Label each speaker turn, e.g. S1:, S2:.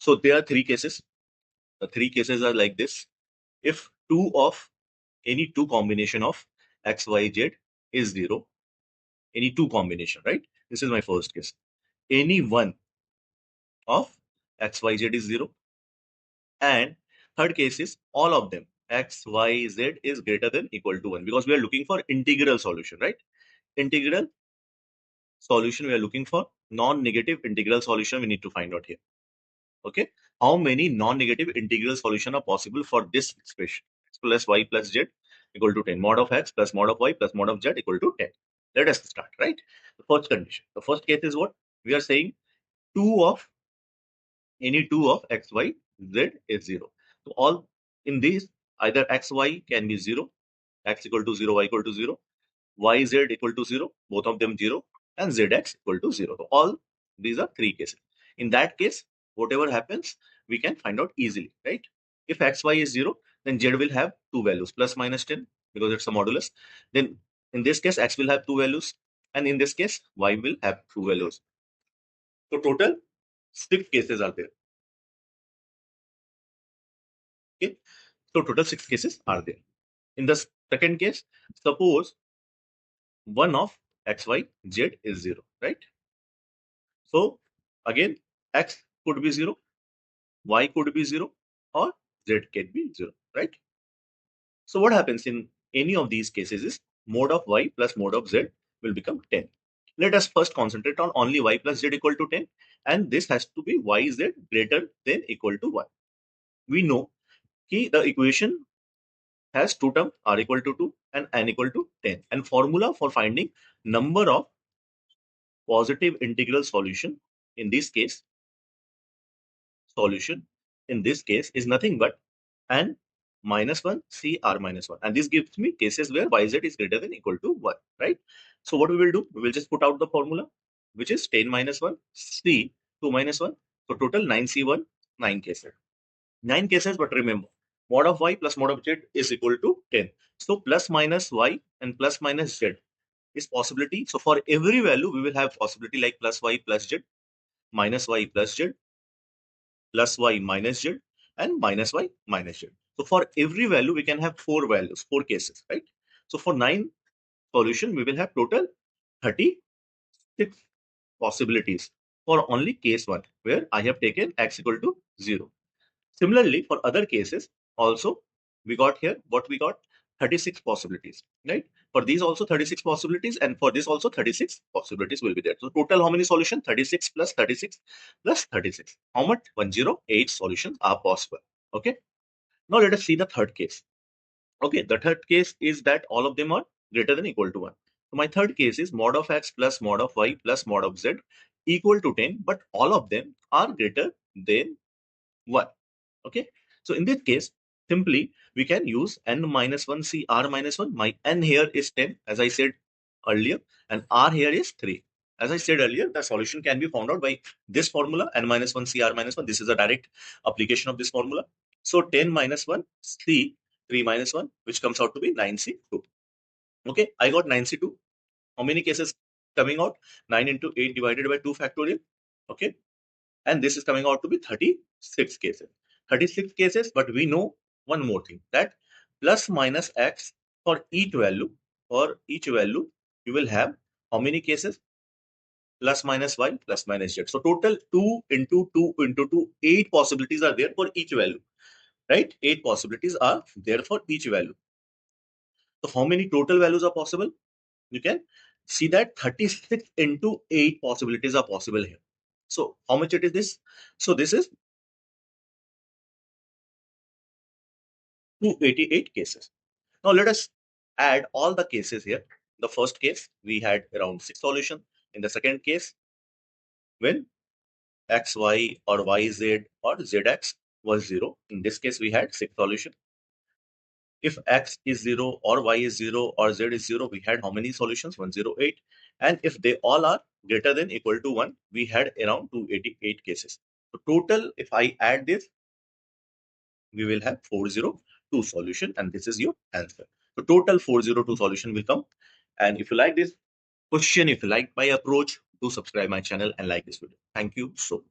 S1: So there are three cases. The three cases are like this. If any two combination of x, y, z is 0, any two combination, right? This is my first case. Any one of x, y, z is 0. And third case is all of them, x, y, z is greater than equal to 1, because we are looking for integral solution, right? Integral solution we are looking for, non-negative integral solution we need to find out here. Okay, how many non-negative integral solution are possible for this expression? X plus y plus z equal to 10. Mod of x plus mod of y plus mod of z equal to 10. Let us start, right? The first condition. The first case is what? We are saying any two of x, y, z is 0. So all in these, either x, y can be 0, x equal to 0, y equal to 0, y, z equal to 0, both of them 0, and zx equal to 0. So all these are three cases. In that case, whatever happens, we can find out easily, right? If x, y is 0, then z will have two values, plus minus 10, because it's a modulus. Then in this case, x will have two values, and in this case, y will have two values. So total 6 cases are there. Okay, so total 6 cases are there. In the second case, suppose one of x, y, z is 0, right? So again, x could be 0, y could be 0, or z can be 0, right? So what happens in any of these cases is mod of y plus mod of z will become 10. Let us first concentrate on only y plus z equal to 10, and this has to be yz greater than equal to 1. We know that the equation has two terms, r equal to 2 and n equal to 10, and formula for finding number of positive integral solution in this case is nothing but n minus 1 c r minus 1, and this gives me cases where yz is greater than equal to 1, right? So what we will do, we will just put out the formula, which is 10 minus 1 c 2 minus 1. So total 9c1, 9 cases. 9 cases, but remember, mod of y plus mod of z is equal to 10. So plus minus y and plus minus z is possibility. So for every value, we will have possibility like plus y plus z, minus y plus z, plus y minus z, and minus y minus z. So for every value, we can have 4 values, 4 cases, right? So for 9 solution, we will have total 36 possibilities for only case 1, where I have taken x equal to 0. Similarly, for other cases, also, we got here what we got, 36 possibilities, right? For these also 36 possibilities, and for this also 36 possibilities will be there. So total how many solutions? 36 plus 36 plus 36. How much? 108 solutions are possible. Okay. Now let us see the third case. Okay, the third case is that all of them are greater than equal to 1. So my third case is mod of x plus mod of y plus mod of z equal to 10, but all of them are greater than 1. Okay, so in this case, simply we can use n minus 1 c r minus 1. My n here is 10, as I said earlier, and r here is 3. As I said earlier, the solution can be found out by this formula, n minus 1 c r minus 1. This is a direct application of this formula. So 10 minus 1 c 3 minus 1, which comes out to be 9c2. Okay, I got 9c2. How many cases coming out? 9 into 8 divided by 2 factorial. Okay, and this is coming out to be 36 cases. 36 cases, but we know one more thing, that plus minus x for each value, you will have how many cases? Plus minus y plus minus z. So total 2 into 2 into 2, 8 possibilities are there for each value, right? 8 possibilities are there for each value. So how many total values are possible? You can see that 36 into 8 possibilities are possible here. So how much it is this? So this is 288 cases. Now let us add all the cases here. The first case, we had around 6 solutions. In the second case, when x, y, or y, z, or zx was 0, in this case, we had 6 solutions. If x is 0, or y is 0, or z is 0, we had how many solutions? 108. And if they all are greater than equal to 1, we had around 288 cases. So total, if I add this, we will have 402 solution, and this is your answer. So total 402 solution will come. And if you like this question, if you like my approach, do subscribe my channel and like this video. Thank you so much.